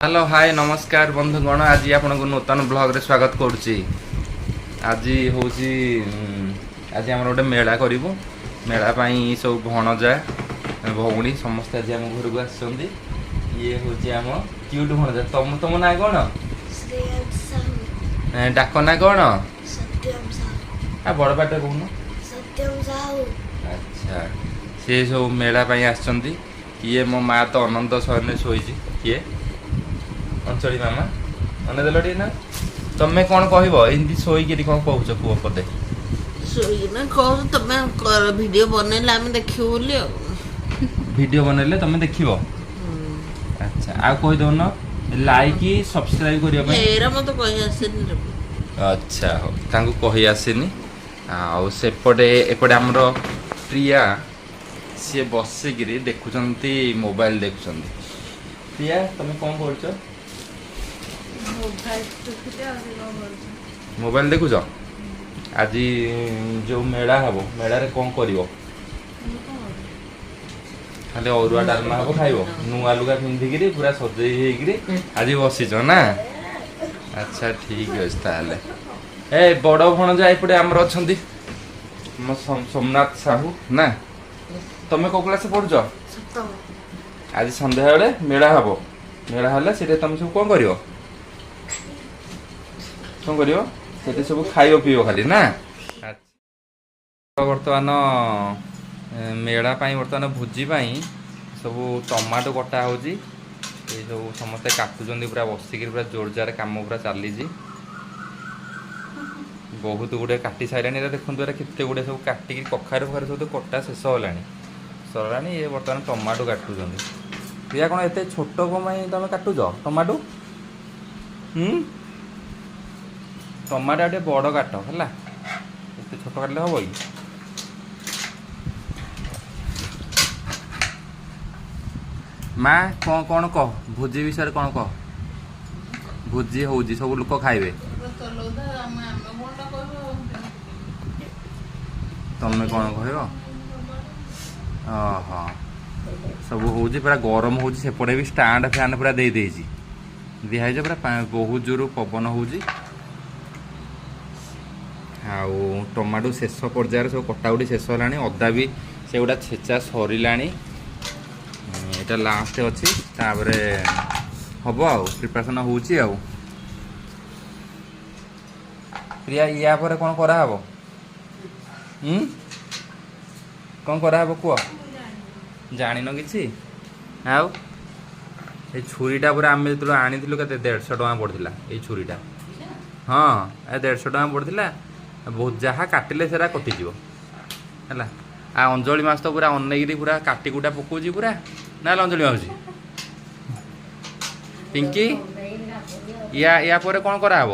Hello hi नमस्कार बंधुगण आज आपन को नूतन ब्लॉग रे स्वागत करुच्ची। आज हूँ आज आम गोटे मेला करूँ मेला सब भणजा भौणी समस्त आज आम घर को आसछन्ती। ये हूँ आम क्यूट भणजा तुम तुम ना कौन डाक ना कौन बड़ पाटे कहून अच्छा सी सब मेला आसछन्ती। ये मो माँ तो अनंत शयन शोची किए अंचली मामा मन देल टे ना तुम्हें कौन कह एमती शोक कौन कह पुओ पदे ଶୋଇକିନା କହୁଛୁ ତମେ ଭିଡିଓ ବନେଇଲେ ଆମେ ଦେଖିବୁ ବୋଲି ଆଉ वीडियो बनैले तुम देख अच्छा आ कही दौन लाइक सब्सक्राइब करियो पे ଏରା ମତେ କହି ଆସେନି ରେ। अच्छा हो तांको कही आसेनी आ सेपटे एपटे हमर प्रिया सी बसिकी देखुचंती मोबाइल देखुचंती। प्रिया तुम कौन करछ मोबाइल देखुच आज जो मेला हम मेला रे कौन करिवो खाली अरुआ डालमा हम खाइब नुआ लुगा पिंधिकी पूरा सजई होगी आज बसीच ना अच्छा ठीक अच्छे ए बड़ भणजा एपटे आमर अच्छा सोमनाथ साहू ना तुम कौ क्लास पढ़ुच आज संध्या बेले मेला हम मेला हेल्ला से तुम सब कौन कर कौन कर सब खाइब पीब खाली ना बर्तमान मेला बर्तमान भोजी सब टमाटो कटा हो सब समस्ते काटुंट पूरा बसिक पूरा जोरजार कम पूरा चली बहुत गुड़े काटी सारे देखो केते गुड़े सब काटिक कखार फखार सब कटा शेष होगा सरलानी ये बर्तमान टमाटो काटुंट प्रिया कौन एत छोट कमाई तुम काटुच टमाटो टमाटो गोटे बड़ काट है छोट काटले हम कि माँ कौन कौन कह भोजी विषय कौन कह भोजी हो सब लोक खाइबे तमें कौन कह सब हूँ पूरा गरम हो सेपटे भी स्टाण्ड फैन पूरा दे दिखाई पूरा बहुत जोर पवन हो टमाटो शेष पर्यायर सब कटाकुटी शेष है अदा भी से गुड़ा छेचा सरला यहाँ लास्ट अच्छी तापर हम आ प्रिपरेसन हो प्रिया या पर कौन कराब कौन कराब कह जान कि आउ ये छुरीटा पूरा आम जो आनी के 150 टका पड़ता ये छुरीटा हाँ 150 टका पड़ता बहुत जहाँ काटिले सेरा कटिज है आ अंजलि मास तो पूरा अनेक पूरा काटिकुटा पकाउची पूरा ना अंजलि मासी पिंकी या पर कौन कराब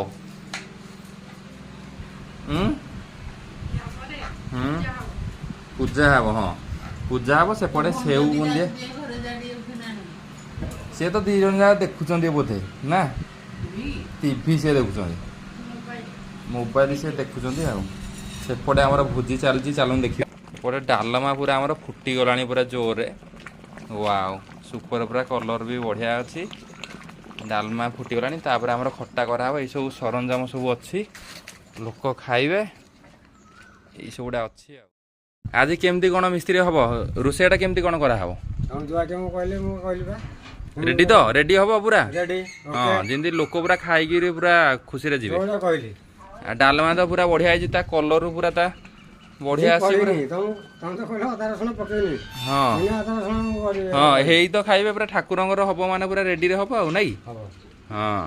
पूजा हम हाँ पूजा हम सेपटे सेऊ बुंदिया सी तो 2 जन जाक देखुं बोधे ना टीवी से देखुं मोबाइल से देखुं सेपटे आमर भोजी चलती चलून देखिए एपटे डालमा पूरा आमर फुटी गला पूरा जोर वाओ सुपर पूरा कलर भी बढ़िया अच्छी डालमा फुटीगला तापर आमर खट्टा कराब ये सब सरंजाम सब अच्छी लोक खाइबे ये सब गुड़ा अच्छी आज केमती कौन मिस्त्री हम रोषेईटा केमती कौन कराहब रेडी तो रेडी हम पूरा हाँ जमी लोक पूरा खाई पूरा खुशी जी डालमा तो पूरा बढ़िया है कलर पूरा ता बढ़िया हाँ हाँ यही तो खाइबे पूरा ठाकुर हम माने पूरा रेडी हम आउ नाई हाँ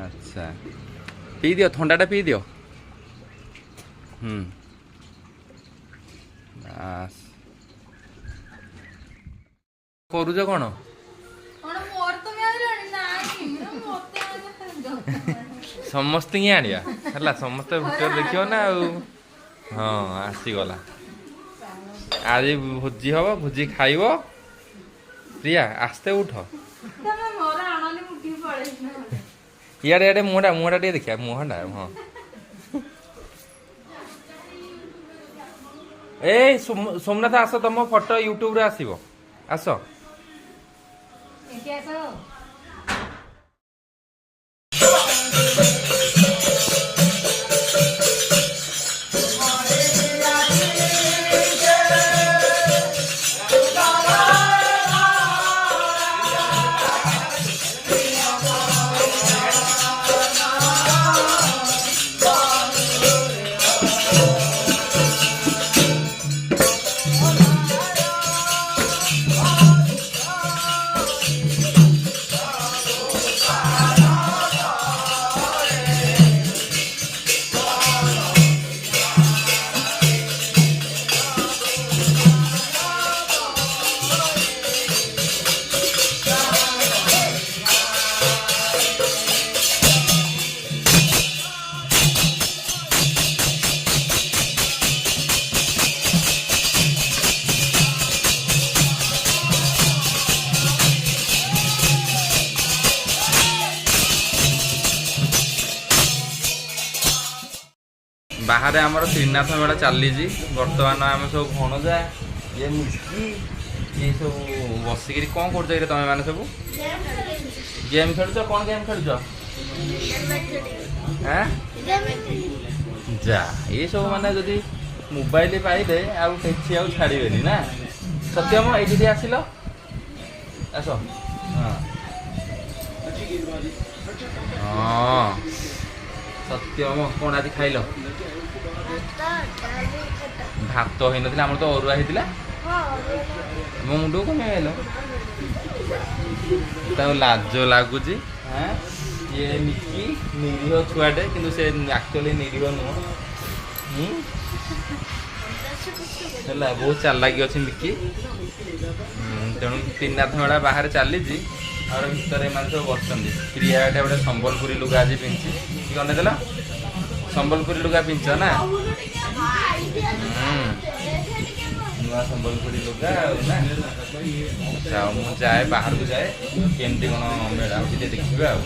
अच्छा पी दियो थंडाटा पी दियो करुज कौन समस्त ही आनिया है समस्त भितर देखियो ना हाँ आसीगला आज भोजी हम भोजी खाइब प्रिया आस्ते उठ इे इे मुहटा टे देखिया मुहटा हाँ ए सोमनाथ आस तुम फोटो यूट्यूब रे आसो आस ବାହାରେ ଆମର ତ୍ରିନାଥ ମେଳା ଚାଲିଛି ବର୍ତ୍ତମାନ। ଆମେ ସବୁ ଭଣଜା ଇଏ ମିଶି ଇଏ ସବୁ ବସିକିରି କ'ଣ କରୁଛ ଏଇରେ ତମେ ମାନେ ସବୁ? ଗେମ୍ ଖେଳୁଛ? କ'ଣ ଗେମ୍ ଖେଳୁଛ? ଯା ଏସବୁ ମାନେ ଯଦି ମୋବାଇଲ ପାଇଲେ ଆଉ କିଛି ଆଉ ଛାଡ଼ିବେନି ନା। ସତ୍ୟମ ଏଇଠି ଟିକେ ଆସିଲ, ଆସ। ହଁ ହଁ ସତ୍ୟମ କ'ଣ ଆଜି ଖାଇଲ? ଭାତ ହେଇନଥିଲା, ଆମର ତ ଅରୁଆ ହେଇଥିଲା। ମୋ ମୁଣ୍ଡକୁ କମେଇ ଖାଇଲ? ତାକୁ ଲାଜ ଲାଗୁଛି। ଇଏ ମିକି ନିରୀହ ଛୁଆଟେ, କିନ୍ତୁ ସେ ଆକ୍ଚୁଆଲି ନିରୀହ ନୁହଁ ହେଲା। ବହୁତ ଚାଲାକି ଅଛି ମିକି। ତେଣୁ ତ୍ରିନାଥ ମେଳା ବାହାରେ ଚାଲିଛି, ଆଉ ଭିତରେ ଏମାନେ ସବୁ ବସିଛନ୍ତି। ପ୍ରିୟା ଏଠି ଗୋଟେ ସମ୍ବଲପୁରୀ ଲୁଗା ଆଜି ପିନ୍ଧିଛି। କି ଅନେଇଦେଲ? ସମ୍ବଲପୁରୀ ଲୁଗା ପିନ୍ଧିଛ ନା? ନୂଆ ସମ୍ବଲପୁରୀ ଲୁଗା ଆଉ ନା। ଆଚ୍ଛା, ମୁଁ ଯାଏ ବାହାରକୁ ଯାଏ, କେମିତି କ'ଣ ମେଳା ହେଉଛି ଟିକେ ଦେଖିବା ଆଉ।